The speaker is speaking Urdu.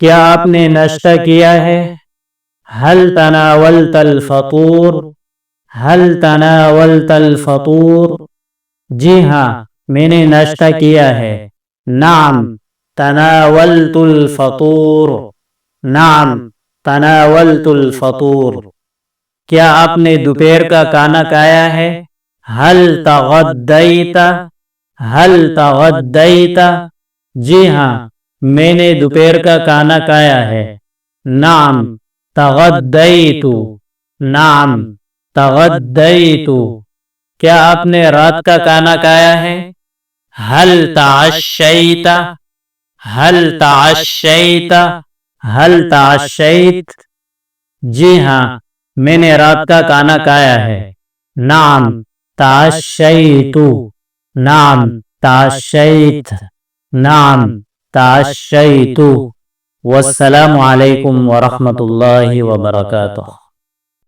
کیا آپ نے ناشتہ کیا ہے؟ هل تناولت الفطور؟ هل تناولت الفطور؟ جی ہاں، میں نے ناشتہ کیا ہے۔ نعم تناولت الفطور۔ نعم تناولت الفطور۔ کیا آپ نے دوپہر کا کھانا کھایا ہے؟ هل تغدیت؟ هل تغدیت؟ جی ہاں، میں نے دوپہر کا کھانا کھایا ہے۔ نعم تغدیت۔ نعم تغدیت۔ کیا آپ نے رات کا کھانا کھایا ہے؟ هل تعشیت؟ هل تعشیت؟ هل تعشیت؟ جی ہاں، میں نے رات کا کھانا کھایا ہے۔ نعم تعشیت۔ نعم تعشیت۔ نعم تعشیت۔ والسلام علیکم ورحمۃ اللہ وبرکاتہ۔